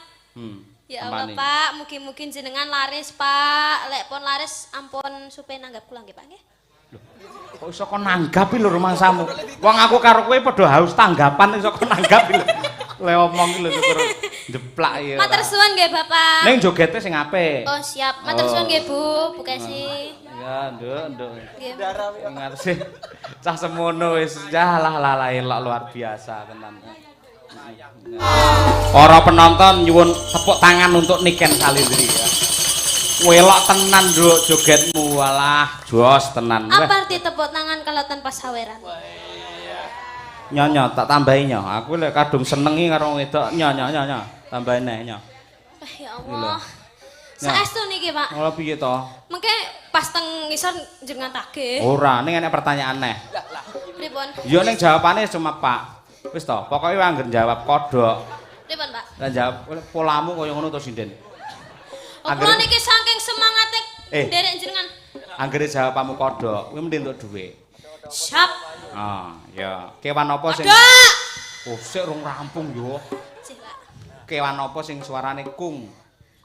Speaker 3: Ya Allah
Speaker 1: Ampani.
Speaker 3: Pak, mugi-mugi jenengan laris Pak. Lek pun laris ampun supe nanggap kula nggih Pak nggih.
Speaker 1: Kok iso kon nanggapi lho rumangsamu. Wong aku karo kowe padha haus tanggapan iso kon nanggapi lho. Le omong iki lho terus jeplak ya.
Speaker 3: Matur suwun nggih Bapak.
Speaker 1: Ning jogete sing apik.
Speaker 3: Oh siap, matur suwun nggih Bu, Bu Kesi.
Speaker 1: Ya, nduk.
Speaker 3: Nggih.
Speaker 1: Ingat sih. Cah semono wis lah elok luar biasa tenan. Para penonton nyuwun tepuk tangan untuk Niken Salindri ya. Welok tenan nduk jogetmu walah jos tenan.
Speaker 3: Apa arti tepuk tangan kalau tanpa saweran?
Speaker 1: Nyonya tak tambahi nyo. Aku lek kadung senengi karo wedok nyonya. Tambahin neh nyo.
Speaker 3: Ya Allah.
Speaker 1: Nah.
Speaker 3: Saestu niki Pak.
Speaker 1: Ora piye to?
Speaker 3: Mengke pas teng ngisor jenengan tagih.
Speaker 1: Ora, ning enek pertanyaan neh.
Speaker 3: Pripun?
Speaker 1: Ya ning jawabane cuma Pak. Wis to, pokoke anggere jawab kodhok.
Speaker 3: Pripun Pak?
Speaker 1: Lah jawab polamu kaya ngono to Sinden.
Speaker 3: Oh, kula niki saking semangate nderek jenengan.
Speaker 1: Anggere jawabanmu kodhok, kuwi mending entuk dhuwit.
Speaker 3: Siap.
Speaker 1: Ah, ya. Kewan apa sing
Speaker 3: Kodhok.
Speaker 1: Oh, sik rung rampung yo.
Speaker 3: Sih, Pak.
Speaker 1: Kewan apa sing suarane kung?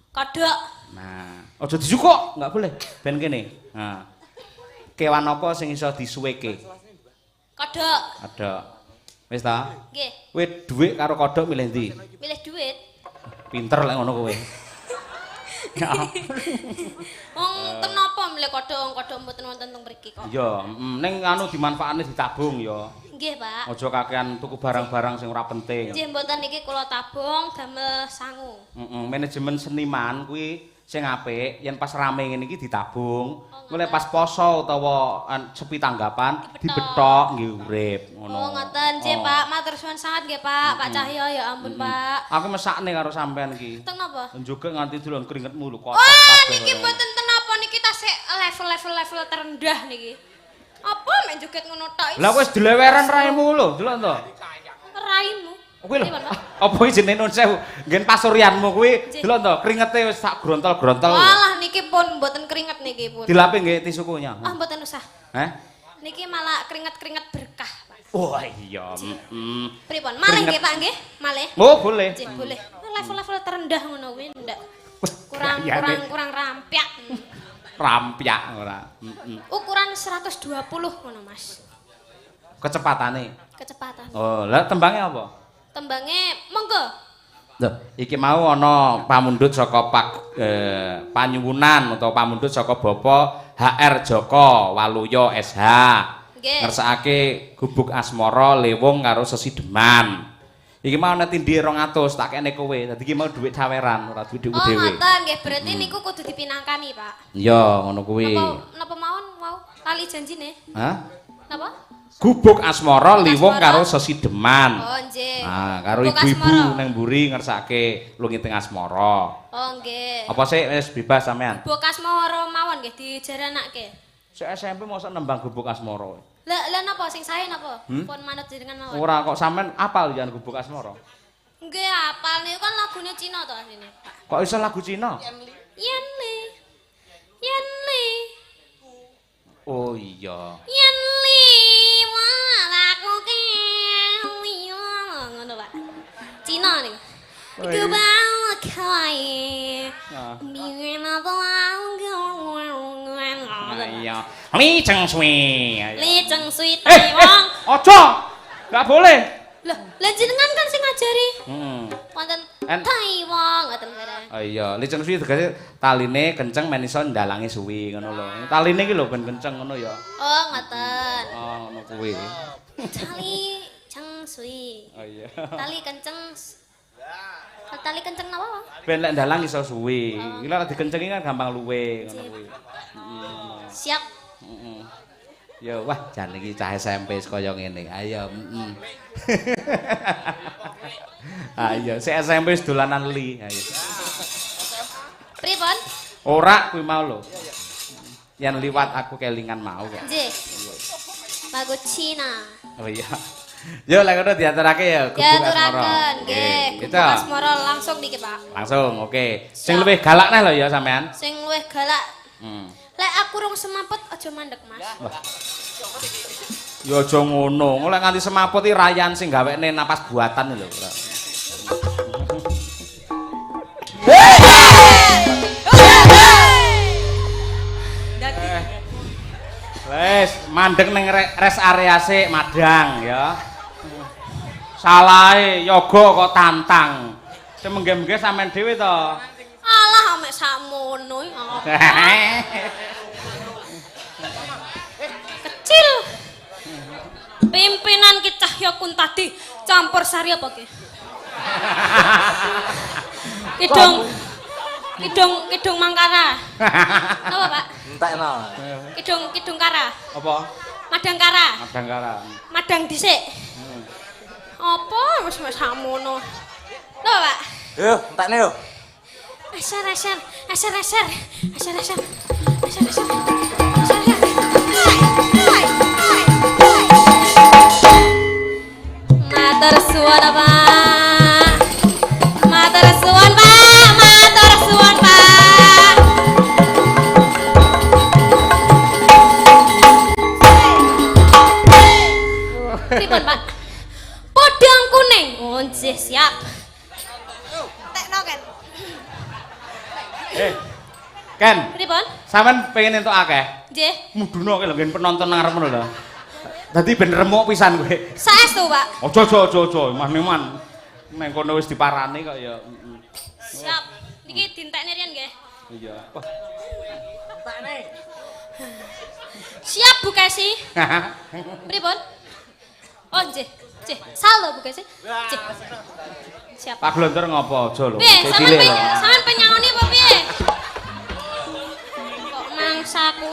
Speaker 3: Kodhok.
Speaker 1: Nah, aja dijukuk, enggak boleh. Ben kene. Nah. Kewan apa sing iso disuweke?
Speaker 3: Kodhok.
Speaker 1: Kodhok. Wis ta?
Speaker 3: Nggih.
Speaker 1: Kowe dhuwit karo kodhok milih ndi?
Speaker 3: Milih duit.
Speaker 1: Pinter lek ngono kowe. Ya.
Speaker 3: Wong ten napa milih kodhok, wong kodhok mboten wonten teng mriki kok.
Speaker 1: Ya, ning anu dimanfaatne ditabung ya.
Speaker 3: Nggih, Pak.
Speaker 1: Aja kakean tuku barang-barang sing ora penting.
Speaker 3: Nggih mboten niki kula tabung damel sangu.
Speaker 1: Manajemen seniman kuwi sing apik yen pas rame ngene iki ditabung. Mulai pas poso utawa sepi tanggapan dibethok nggih urip ngono.
Speaker 3: Oh, ngoten nggih, Pak. Matur suwun sangat nggih, Pak. Pak Cahyo ya ampun, Pak.
Speaker 1: Aku mesakne karo sampean iki.
Speaker 3: Teng napa?
Speaker 1: Njoget nganti dolan keringetmu lho kok.
Speaker 3: Wah, niki mboten ten napa niki tasik level terendah niki. Apa mek joget ngono tok?
Speaker 1: Lah wis dileweran raimu lho, delok to.
Speaker 3: Raimu.
Speaker 1: Kuwi lho.
Speaker 3: Pripun, Pak?
Speaker 1: Apa iki jenenge nun sewu? Nggen pasuryanmu kuwi delok to, keringete wis sak grontol-grontol.
Speaker 3: Walah niki pun mboten keringet niki pun.
Speaker 1: Dilapi nggih tisukunya.
Speaker 3: Ah mboten usah. Niki malah keringet-keringet berkah, Pak.
Speaker 1: Oh iya.
Speaker 3: Pripun? Malih nggih, Pak nggih? Malih.
Speaker 1: Oh, boleh.
Speaker 3: Nggih, boleh. Level-level terendah ngono kuwi ndak. kurang rampyak.
Speaker 1: Rampyak ora.
Speaker 3: Ukuran 120 ngono, Mas.
Speaker 1: Kecepatane.
Speaker 3: Kecepatan.
Speaker 1: Oh, lah tembangnya apa?
Speaker 3: Tembangnya monggo.
Speaker 1: Loh, iki mau ana pamundhut saka panyuwunan utawa pamundhut saka Bapak HR Joko Waluyo SH.
Speaker 3: Nggih.
Speaker 1: Ngersakake gubuk asmara lewung karo sesideman. Iki mau nek tindhi 200 tak kene kowe. Dadi iki mau dhuwit saweran, ora duwe dhuwit dhewe.
Speaker 3: Oh, ngoten nggih. Berarti niku kudu dipinangkani, Pak.
Speaker 1: Iya, ngono kuwi.
Speaker 3: Napa mawon wau tali janjine?
Speaker 1: Hah?
Speaker 3: Napa?
Speaker 1: Gubuk asmara liwung karo sesideman.
Speaker 3: Oh, nggih.
Speaker 1: Nah, karo
Speaker 3: Gubuk
Speaker 1: ibu-ibu
Speaker 3: asmara.
Speaker 1: nang mburi ngersake lungi teng asmara.
Speaker 3: Oh, nggih.
Speaker 1: Apa sih wis bebas sampean?
Speaker 3: Gubuk asmara mawon nggih dijaranake.
Speaker 1: Sik SMP mosok nembang gubuk asmara.
Speaker 3: Lah napa sing sae napa? Pun manut jenengan mawon.
Speaker 1: Ora kok sampean apal jan gubuk asmara?
Speaker 3: Nggih, apal niku kan lagune Cina to asline, Pak.
Speaker 1: Kok iso lagu Cina?
Speaker 3: Yen li.
Speaker 1: Oh iya.
Speaker 3: Yen li malaku kali ngono, Pak. Cina niku. Iku bau kai. Biyen apa
Speaker 1: Iya. Li Cheng Sui.
Speaker 3: Li Cheng Sui Taiwan.
Speaker 1: Ojo. Enggak boleh.
Speaker 3: Loh, lah jenengan kan sing ngajari. Wonten
Speaker 1: En-
Speaker 3: Taiwan ngoten barang.
Speaker 1: Oh iya, Li Cheng Sui tegese taline kenceng men iso ndalangi suwi ngono lho. Taline iki lho ben kenceng ngono ya.
Speaker 3: Oh, ngoten.
Speaker 1: Oh, ngono kuwi.
Speaker 3: Tali Cheng Sui.
Speaker 1: Oh iya.
Speaker 3: Tali kenceng. Tali kenceng napa, Bang?
Speaker 1: Ben lek ndalang iso suwi. Iki lek dikencengi kan gampang luwe ngono kuwi.
Speaker 3: Siap.
Speaker 1: Heeh. Ya wah, jan iki cah SMP kaya ngene. Ayo, Ayo, si SMP wis dolanan li. Ayo.
Speaker 3: Pripun?
Speaker 1: Ora kuwi mau lho. Yen liwat aku kelingan mau kok.
Speaker 3: Nggih. Lagu Cina.
Speaker 1: Oh iya. Yo lek ngono diaturake ya gubuk asmara.
Speaker 3: Diaturaken, nggih.
Speaker 1: Gitu.
Speaker 3: Gubuk asmara langsung niki, Pak.
Speaker 1: Langsung, oke. Sing luwih galak neh lho ya sampean.
Speaker 3: Sing luwih galak. Lek aku rung semaput aja mandek, Mas.
Speaker 1: Ya aja ngono. Lek nganti semaput iki rayan sing gawekne napas buatan lho. Wes, mandek ning rest area sik madang ya. Salahe yoga kok tantang. Semengge-mengge sampean dhewe to.
Speaker 3: Alah amek sakmono iki. Kecil. Pimpinan ki Cahya Kuntadi campur sari apa ki? Kidung Mangkara. Napa, Pak?
Speaker 4: Entekno.
Speaker 3: Kidung Kara.
Speaker 1: Apa?
Speaker 3: Madang Kara.
Speaker 1: Madang kara.
Speaker 3: Madang dhisik. Apa wis sakmono. Lho, Pak.
Speaker 4: Yo, entekne yo.
Speaker 3: Asar. Matur suwun, Pak. Matur suwun, Pak. Matur suwun, Pak. Pripun, Pak? Podang kuning. Oh, nggih, siap. Tekno kan.
Speaker 1: Ken,
Speaker 3: Pripun?
Speaker 1: sampean pengen entuk akeh?
Speaker 3: Nggih.
Speaker 1: Muduna kowe lho nggen penonton nang ngarep lho. Dadi ben remuk pisan kowe.
Speaker 3: Saestu, Pak.
Speaker 1: Aja, man. Neng kono wis diparani kok ya.
Speaker 3: Siap. Niki dintekne riyen nggih.
Speaker 1: Iya. Wah.
Speaker 3: Siap Bu Kesi. Pripun? Oh, nggih. Salo Bu Kesi. Nggih. Siap.
Speaker 1: Pak Glontor ngopo aja lho.
Speaker 3: Piye,
Speaker 1: Cek cilik lho.
Speaker 3: sampean penyangoni apa piye? Kok mangsaku?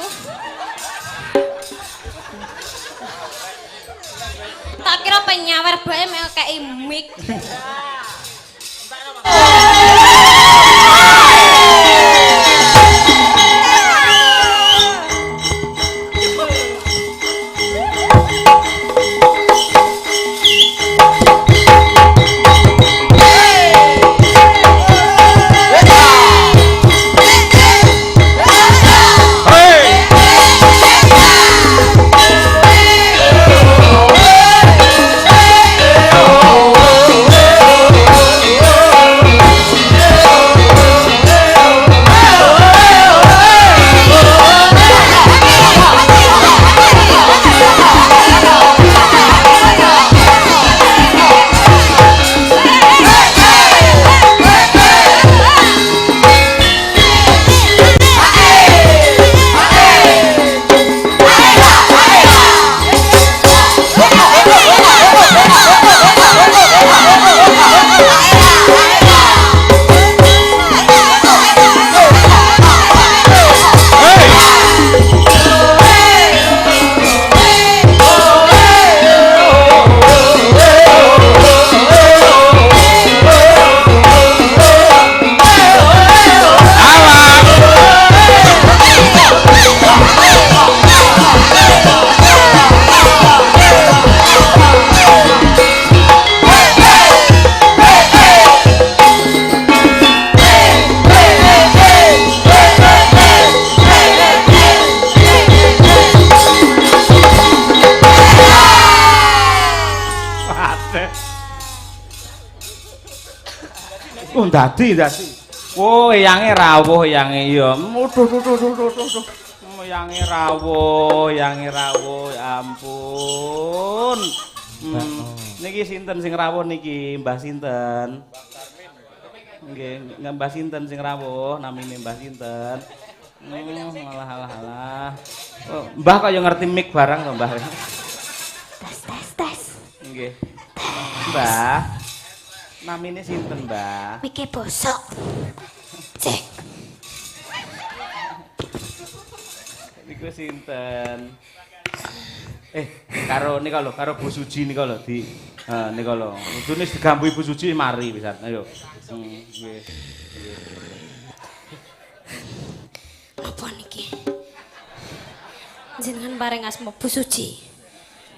Speaker 3: Tak kira penyawer bae mek kei mic.
Speaker 1: Hey! Dadi. Oh, eyange rawuh eyange ya. Duh. Eyange rawuh, ya ampun. Niki sinten sing rawuh niki? Mbah sinten? Nggih, Mbah sinten sing rawuh? Namine Mbah sinten? Alah. Oh, Mbah kaya ngerti mik barang to, Mbah.
Speaker 3: Tes.
Speaker 1: Nggih. Mbah. Namine sinten, Mbah?
Speaker 3: Mike bosok. Cek.
Speaker 1: Niku sinten? Karo nika lho, karo Bu Suji nika lho di nika lho. Udune digambu Ibu Suji mari pisan. Ayo. Nggih.
Speaker 3: Apa niki? Jenengan bareng asma Bu Suci.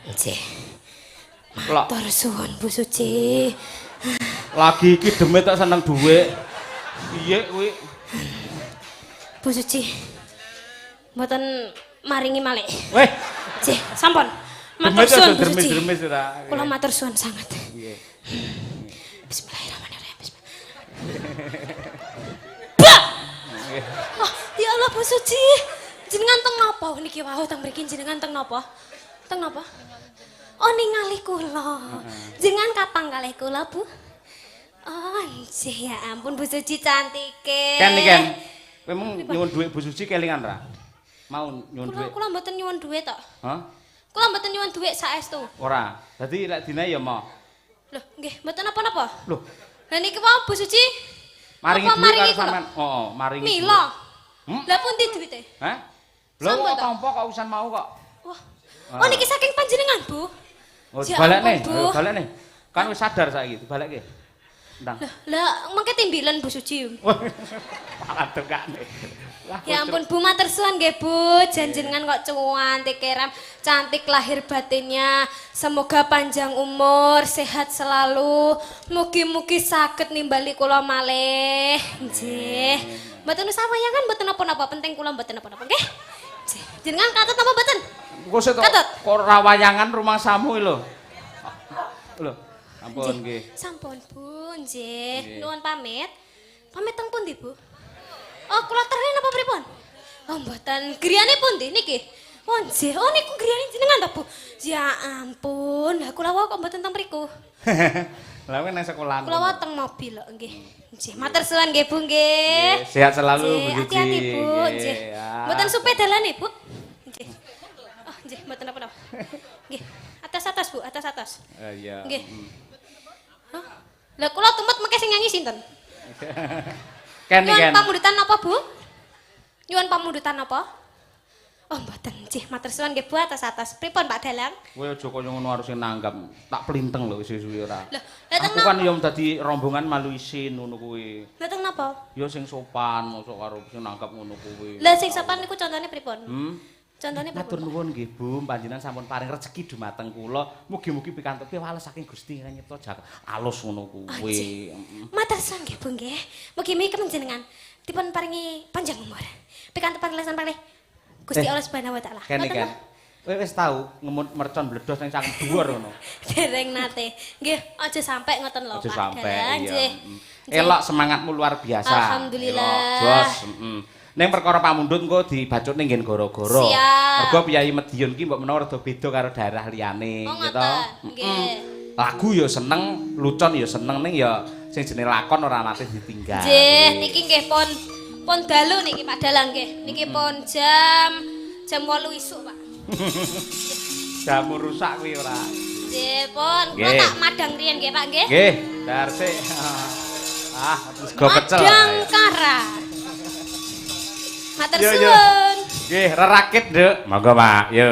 Speaker 3: Nggih. Matur suwun Bu Suci.
Speaker 1: Lagi iki demit tak seneng dhuwit. Piye kuwi?
Speaker 3: Bu Suci. Mboten maringi malih.
Speaker 1: Weh,
Speaker 3: Nggih, sampun. Matur suwun Bu Suci.
Speaker 1: Dremes ora.
Speaker 3: Kula matur suwun sanget.
Speaker 1: Nggih.
Speaker 3: Bismillahirrahmanirrahim. Oh, ya Allah Bu Suci. Jenengan teng napa niki wau teng mriki jenengan teng napa? Teng napa? Oh ningali kula. Jenengan katang kalih kula, Bu. Oh, nggih ya ampun Bu Suci cantike.
Speaker 1: Ken. Kowe mung nyuwun dhuwit Bu Suci kelingan ra? Mau nyuwun dhuwit.
Speaker 3: Kula mboten nyuwun dhuwit tok.
Speaker 1: Hah?
Speaker 3: Kula mboten nyuwun dhuwit saestu.
Speaker 1: Ora. Dadi lek dina ya mau.
Speaker 3: Loh, nggih, mboten napa-napa.
Speaker 1: Loh,
Speaker 3: Lah niki wau Bu Suci.
Speaker 1: maringi
Speaker 3: Apa
Speaker 1: dhuwit karo
Speaker 3: maringi kula?
Speaker 1: sampean. Oh, maringi.
Speaker 3: Mila.
Speaker 1: Hmm?
Speaker 3: Lah pundi dhuwite?
Speaker 1: Hah? Lho
Speaker 3: Sampun
Speaker 1: kok
Speaker 3: to?
Speaker 1: tampa kok usan mau kok.
Speaker 3: Wah. Oh niki saking panjenengan, Bu.
Speaker 1: Oh,
Speaker 3: Ya
Speaker 1: balekne.
Speaker 3: ampun, Bu.
Speaker 1: Ayo balekne. Kan wis sadar saiki, dibalekke. Ndang.
Speaker 3: Lah mengke timbilan Bu Suci.
Speaker 1: Malah tekane.
Speaker 3: Ya ampun Bu, matur suwun nggih Bu. Janjenengan kok cantik keram, cantik lahir batinnya. Semoga panjang umur, sehat selalu. Mugi-mugi saged nimbali kula malih. Nggih. Mboten usah wayangan, mboten napa-napa, penting kula mboten napa-napa, nggih. Nggih. Jenengan katut napa mboten?
Speaker 1: Kok sik
Speaker 3: Katut.
Speaker 1: kok rawayangan rumangsamu iki lho. Lho, ampun nggih.
Speaker 3: Sampun Bu, nggih. Nuwun pamit. Pamit teng pundi Bu? Oh, kula terus napa pripun? Oh, mboten. Griyane pundi niki? Oh, nggih. Oh, niku griyane jenengan ta, Bu? Ya ampun, lah kula wae kok mboten teng mriku.
Speaker 1: Lah kowe nang sekolahan.
Speaker 3: Kula wae teng mobil kok nggih. Nggih, matur suwun nggih Bu nggih.
Speaker 1: Nggih, sehat selalu Bu
Speaker 3: Nggih,
Speaker 1: Suci.
Speaker 3: hati-hati Bu, nggih.
Speaker 1: Ya.
Speaker 3: Mboten supe dalane Bu? Nggih. Oh, nggih, mboten napa-napa. Nggih. Atas-atas Bu, atas-atas.
Speaker 1: Iya.
Speaker 3: Nggih. Hah? Lah kula tumut mengke sing nyanyi sinten?
Speaker 1: Ken
Speaker 3: Nyuwun pamundutan apa, Bu? Nyuwun pamundutan apa? Oh, mboten. Nggih, matur suwun nggih Bu atas-atas. Pripun Pak Dalang?
Speaker 1: Kowe aja kaya ngono harus nanggap. Tak plinteng lho suwe-suwe ora.
Speaker 3: Lah, teng
Speaker 1: Aku kan ya dadi rombongan malu isin ngono kuwi.
Speaker 3: Lah teng napa?
Speaker 1: Ya sing sopan mosok karo sing nanggap ngono kuwi.
Speaker 3: Lah sing sopan niku contone pripun? Contone
Speaker 1: Matur
Speaker 3: pripun?
Speaker 1: nuwun nggih Bu, panjenengan sampun paring rezeki dumateng kula. Mugi-mugi pikantuk piwales saking Gusti Kang Nyipta Jagad. Alus ngono kuwi.
Speaker 3: Matur suwun nggih Bu nggih. Mugi-mugi kemenjenengan dipun paringi panjang umur. Pikantuk panjelasan paling Gusti Allah Subhanahu wa taala.
Speaker 1: Ken iki. Kowe wis tau ngemut mercon bledos ning saking dhuwur ngono.
Speaker 3: Dereng nate. Nggih, aja sampai ngoten lho
Speaker 1: Aja
Speaker 3: Pak.
Speaker 1: sampe
Speaker 3: Dalang,
Speaker 1: iya.
Speaker 3: nggih.
Speaker 1: Elok semangatmu luar biasa.
Speaker 3: Alhamdulillah.
Speaker 1: Elok, Jos, Ning perkara pamundhut engko dibacutne nggen gara-gara.
Speaker 3: Siap.
Speaker 1: Mergo Piyayi Medion ki mbok menawa rada beda karo daerah liyane,
Speaker 3: Oh,
Speaker 1: gitu.
Speaker 3: ngoten. Nggih.
Speaker 1: Lagu ya seneng, lucon ya seneng ning ya sing jenenge lakon ora nate ditinggal.
Speaker 3: Nggih, niki nggih pun dalu niki Pak Dalang nggih. Niki pun jam 8 isuk, Pak.
Speaker 1: Jamu rusak kuwi ora.
Speaker 3: Nggih, pun kula
Speaker 1: Nggih.
Speaker 3: tak madang riyen nggih, Pak nggih.
Speaker 1: Nggih, dar sik. Sego pecel.
Speaker 3: Madang kara. Matur
Speaker 1: Yo, yo.
Speaker 3: suwun.
Speaker 1: Nggih, rerakit, Nduk. Monggo, Pak. Yo.